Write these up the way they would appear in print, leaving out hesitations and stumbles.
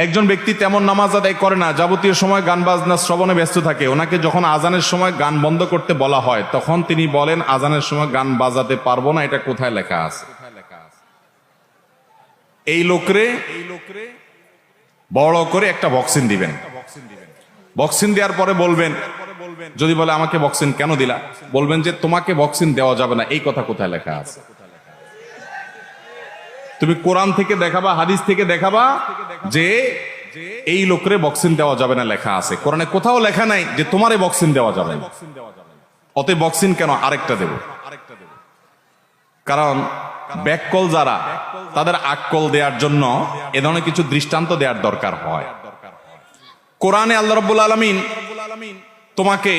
একজন ব্যক্তি তেমন নামাজ আদায় করে না, যাবতীয় সময় গান বাজনা শ্রবণে ব্যস্ত থাকে। ওনাকে যখন আজানের সময় গান বন্ধ করতে বলা হয় তখন তিনি বলেন আজানের সময় গান বাজাতে পারবো না। এটা কোথায় লেখা আছে? এই লোকরে বড় করে একটা বক্সিন দিবেন। বক্সিন দেওয়ার পরে বলবেন, যদি বলে আমাকে বক্সিন কেন দিলা, বলবেন যে তোমাকে বক্সিন দেওয়া যাবে না। এই কথা কোথায় লেখা আছে? তুমি কোরআন থেকে দেখাবা, হাদিস থেকে দেখাবা যে এই লোকরে বক্সিন দেওয়া যাবে না লেখা আছে। কোরআনে কোথাও লেখা নাই যে তোমারে বক্সিন দেওয়া যাবে না। অতএব বক্সিন কেন? আরেকটা দেব। কারণ ব্যাককল যারা, তাদের আক্কল দেওয়ার জন্য এ ধরনের কিছু দৃষ্টান্ত দেওয়ার দরকার হয়। কোরআনে আল্লাহ রাব্বুল আলামিন তোমাকে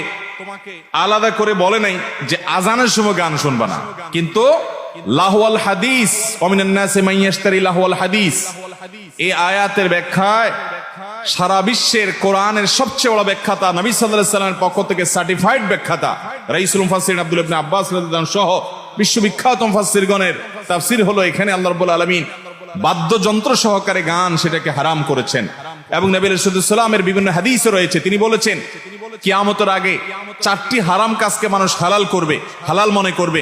আলাদা করে বলে নাই যে আজানের সময় গান শুনবা না, কিন্তু লাহওয়াল হাদিস ওয়ামিনান নাসি মান ইয়াশতারি লাহওয়াল হাদিস, এই আয়াতের ব্যাখ্যায় সারা বিশ্বের কোরআনের সবচেয়ে বড় ব্যাখ্যাতা, নবী সাল্লাল্লাহু আলাইহি ওয়াসাল্লামের পক্ষ থেকে সার্টিফাইড ব্যাখ্যাতা রাইসুল মুফাসসিরিন আব্দুল্লাহ ইবনে আব্বাস রাদিয়াল্লাহু আনহু সহ বিশ্ববিখ্যাত মুফাসসিরগণের তাফসীর হলো এখানে আল্লাহ রাব্বুল আলামিন বাদ্যযন্ত্র সহকারে গান সেটাকে হারাম করেছেন। এবং নবী রাসূলুল্লাহ সাল্লাল্লাহু আলাইহি ওয়াসাল্লামের বিভিন্ন হাদিসে রয়েছে, তিনি বলেছেন কিয়ামতের আগে 4টি হারাম কাজকে মানুষ হালাল করবে, হালাল মনে করবে।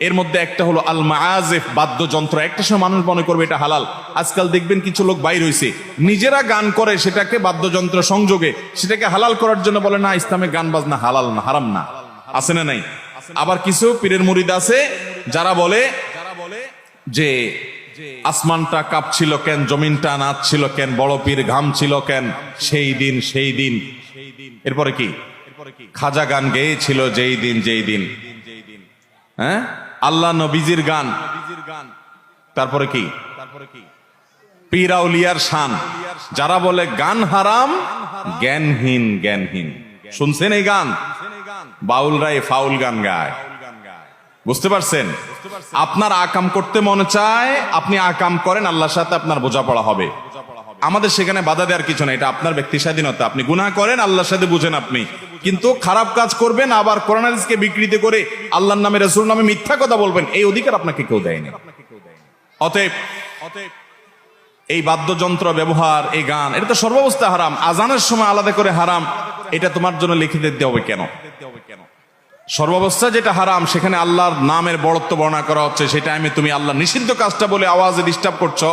এর মধ্যে একটা হলো আল মাআজিফ, বাদ্যযন্ত্র। একটা সময় মানুষ মনে করবে এটা হালাল। আজকাল দেখবেন কিছু লোক বাইর হইছে, নিজেরা গান করে সেটাকে বাদ্যযন্ত্র সংযোগে সেটাকে হালাল করার জন্য বলে না ইসলামে গান বাজনা হালাল না, হারাম না। আছে না নাই? আবার কিছু পীরের মুরিদ আছে যারা বলে যে আসমানটা কাঁপছিল কেন, জমিনটা নাচছিল কেন, বড় পীর ঘামছিল কেন, সেই দিন সেই দিন। এরপরে কি? খাজা গান গেয়েছিল যেই দিন যেই দিন। হ্যাঁ, আল্লাহ নবীজির গান। তারপরে কি? পীর আউলিয়ার শান। যারা বলে গান হারাম, জ্ঞানহীন জ্ঞানহীন। শুনছেন এই গান? বাউলরাই ফাউল গান গায়। বুঝতে পারছেন? আপনার আকাম করতে মনে চায়, আপনি আকাম করেন, আল্লাহর সাথে আপনার বোঝাপড়া হবে। আমাদের সেখানে বাধা দেওয়ার কিছু না, এটা আপনার ব্যক্তি স্বাধীনতা। আপনি গুনাহ করেন, আল্লাহর সাথে বুঝেন আপনি, কিন্তু খারাপ কাজ করবেন, আবার কোরআন হাদিসকে বিকৃত করে আল্লাহর নামে রাসূল নামে মিথ্যা কথা বলবেন, এই অধিকার আপনাকে কেউ দেয়নি। অতএব এই বাদ্যযন্ত্র ব্যবহার, এই গান, এটা তো সর্বাবস্থা হারাম। আজানের সময় আলাদা করে হারাম, এটা তোমার জন্য লিখে দিতে হবে কেন? সর্বাবস্থা যেটা হারাম সেখানে আল্লাহর নামের বড়ত্ব বর্ণনা করা হচ্ছে, সেটা আমি তুমি আল্লাহ নিষিদ্ধ কাজটা বলে আওয়াজে ডিস্টার্ব করছো,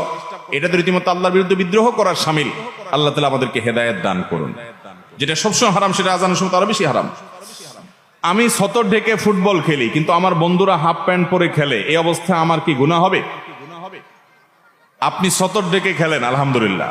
এটা তো রীতিমতো আল্লাহর বিরুদ্ধে বিদ্রোহ করার শামিল। আল্লাহ তাআলা আমাদেরকে হেদায়েত দান করুন। যেটা সবসময় হারাম সেটা আজানের সময় আরো বেশি হারাম। আমি সতর ঢেকে ফুটবল খেলি, কিন্তু আমার বন্ধুরা হাফ প্যান্ট পরে খেলে, এই অবস্থায় আমার কি গুনাহ হবে? আপনি সতর ঢেকে খেলেন, আলহামদুলিল্লাহ।